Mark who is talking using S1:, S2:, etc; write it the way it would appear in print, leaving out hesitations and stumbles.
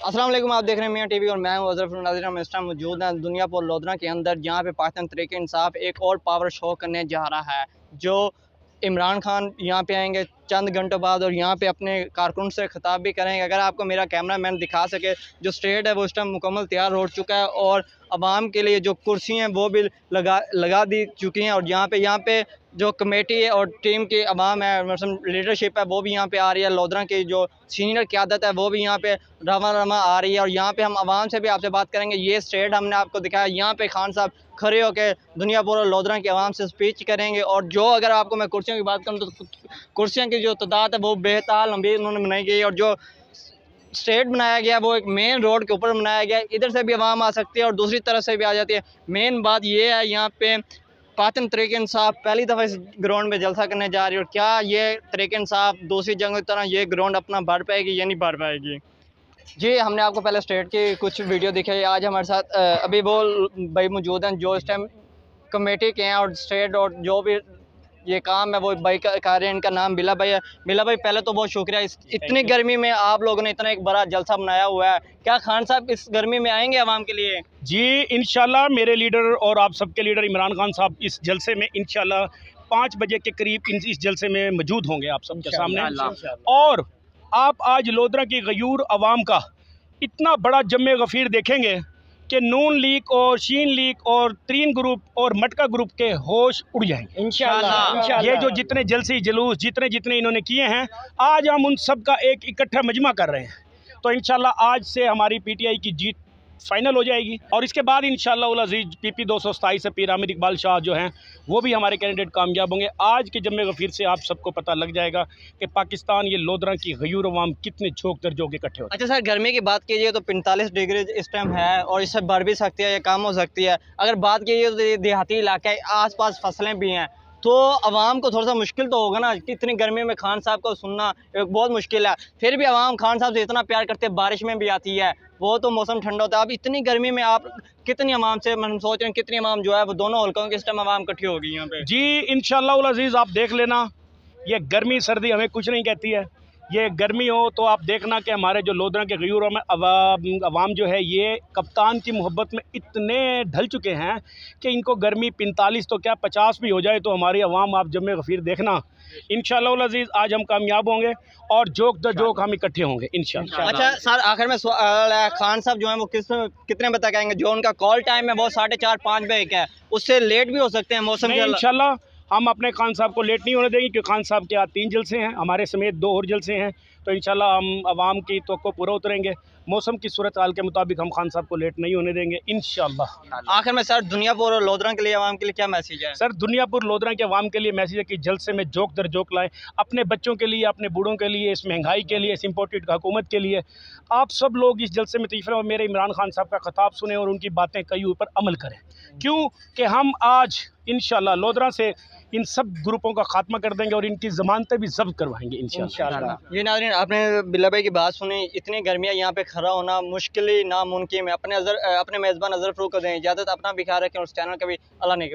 S1: अस्सलाम वालेकुम, आप देख रहे हैं मियाँ टीवी और मैं हूं अज़रफ नाज़रीन। हम इस टाइम मौजूद हैं दुनियापुर लोधरा के अंदर, जहां पे पाकिस्तान तहरीक इंसाफ एक और पावर शो करने जा रहा है। जो इमरान खान यहां पे आएंगे चंद घंटों बाद और यहां पे अपने कारकुन से खिताब भी करेंगे। अगर आपको मेरा कैमरा मैन दिखा सके, जो स्टेज है वो इस टाइम मुकम्मल तैयार हो चुका है और आवाम के लिए जो कुर्सी हैं वो भी लगा दी चुकी हैं। और यहाँ पे जो कमेटी है और टीम की आवाम है, मतलब लीडरशिप है, वो भी यहाँ पे आ रही है। लोधरा की जो सीनियर क़यादत है वो भी यहाँ पे रमा रमा आ रही है। और यहाँ पे हम आवाम से भी आपसे बात करेंगे। ये स्टेट हमने आपको दिखाया, यहाँ पे खान साहब खड़े होकर दुनियापुर और लोधरा की आवाम से स्पीच करेंगे। और जो अगर आपको मैं कुर्सियों की बात करूँ तो कुर्सियों की जो तादाद है वो बेताल लंबी उन्होंने बनाई गई है। और जो स्टेट बनाया गया वो एक मेन रोड के ऊपर बनाया गया है। इधर से भी आवाम आ सकती है और दूसरी तरफ से भी आ जाती है। मेन बात ये है, यहाँ पे पाकिस्तान तहरीक इंसाफ पहली दफ़ा इस ग्राउंड में जलसा करने जा रही है। और क्या ये तहरीक इंसाफ दूसरी जगह की तरह ये ग्राउंड अपना भर पाएगी या नहीं भर पाएगी? जी, हमने आपको पहले स्टेट की कुछ वीडियो दिखाई। आज हमारे साथ अभी वो भाई मौजूद हैं जो इस टाइम कमेटी के हैं और स्टेट और जो भी ये काम है वो भाई कर रहे हैं। इनका नाम बिला भाई है। बिला भाई, पहले तो बहुत शुक्रिया, इतनी गर्मी में आप लोगों ने इतना एक बड़ा जलसा बनाया हुआ है। क्या खान साहब इस गर्मी में आएंगे आवाम के लिए?
S2: जी इंशाल्लाह, मेरे लीडर और आप सबके लीडर इमरान खान साहब इस जलसे में इंशाल्लाह 5 बजे के करीब इस जलसे में मौजूद होंगे आप सबके सामने। और आप आज लोधरा की गयूर अवाम का इतना बड़ा जम्मे गफीर देखेंगे कि नून लीग और शीन लीग और तीन ग्रुप और मटका ग्रुप के होश उड़ जाएंगे इंशाल्लाह। ये जो जितने जलसी जुलूस जितने जितने इन्होंने किए हैं, आज हम उन सब का एक इकट्ठा मजमा कर रहे हैं। तो इंशाल्लाह आज से हमारी पीटीआई की जीत फाइनल हो जाएगी। और इसके बाद इंशाल्लाह उल अज़ीज़ पीपी 227 से पीर आमिर इकबाल शाह जो हैं वो भी हमारे कैंडिडेट कामयाब होंगे। आज के जम्मे गफीर से आप सबको पता लग जाएगा कि पाकिस्तान ये लोधरा की गयूर अवाम कितने झोंक दर जो के इकट्ठे होते हैं।
S1: अच्छा सर, गर्मी की बात कीजिए तो 45 डिग्री इस टाइम है और इससे बढ़ भी सकती है या कम हो सकती है। अगर बात कीजिए तो देहाती इलाका है, आस-पास फसलें भी हैं, तो आवाम को थोड़ा सा मुश्किल तो होगा ना कि इतनी गर्मी में खान साहब को सुनना एक बहुत मुश्किल है। फिर भी आवाम खान साहब से इतना प्यार करते हैं, बारिश में भी आती है, वो तो मौसम ठंडा होता है। अब इतनी गर्मी में आप कितनी आवाम से, हम सोच रहे हैं कितनी आवाम जो है वो दोनों हल्कों की इस टाइम आवाम इकट्ठी होगी यहाँ पे?
S2: जी इंशाल्लाह उल अज़ीज़, आप देख लेना, ये गर्मी सर्दी हमें कुछ नहीं कहती है। ये गर्मी हो तो आप देखना कि हमारे जो लोधरा के गयूरों में अवाम जो है ये कप्तान की मोहब्बत में इतने ढल चुके हैं कि इनको गर्मी 45 तो क्या 50 भी हो जाए तो हमारी अवाम आप जम्मे गफीर देखना। इंशाल्लाह उल अज़ीज़ आज हम कामयाब होंगे और जोक द जोक हम इकट्ठे होंगे इंशाल्लाह।
S1: अच्छा सर, आखिर में सवाल है, खान साहब जो है वो कितने बजे तक आएंगे? जो उनका कॉल टाइम है वो 4:30-5 बजे का है, उससे लेट भी हो सकते हैं मौसम के?
S2: इंशाल्लाह हम अपने खान साहब को लेट नहीं होने देंगे, क्योंकि खान साहब के आज 3 जलसे हैं, हमारे समेत 2 और जलसे हैं। तो इंशाल्लाह हम आवाम की तो पूरा उतरेंगे। मौसम की सूरत हाल के मुताबिक हम खान साहब को लेट नहीं होने देंगे इंशाल्लाह।
S1: आखिर में सर, दुनियापुर और लोधरा के लिए आवाम के लिए क्या मैसेज है?
S2: सर, दुनियापुर लोधरा के आवाम के लिए मैसेज है कि जल्द से में जोक दर जोक लाएं, अपने बच्चों के लिए, अपने बूढ़ों के लिए, इस महंगाई के लिए, इस इम्पोर्टेड हुकूमत के लिए। आप सब लोग इस जलसे में तशरीफ़ और मेरे इमरान खान साहब का खिताब सुने और उनकी बातें कई ऊपर अमल करें। क्यों कि हम आज इंशाल्लाह लोधरा से इन सब ग्रुपों का खात्मा कर देंगे और इनकी ज़मानतें भी जब्त करवाएंगे इंशाल्लाह।
S1: ये नाज़रीन, आपने बिल्ला भाई की बात सुनी। इतनी गर्मियाँ यहाँ पे खड़ा होना मुश्किल ही नामुमकिन है। अपने मेज़बान अज़र फ़रूक को दें इजाज़त, अपना भी ख्याल रखें और उस चैनल का भी अल्लाह ने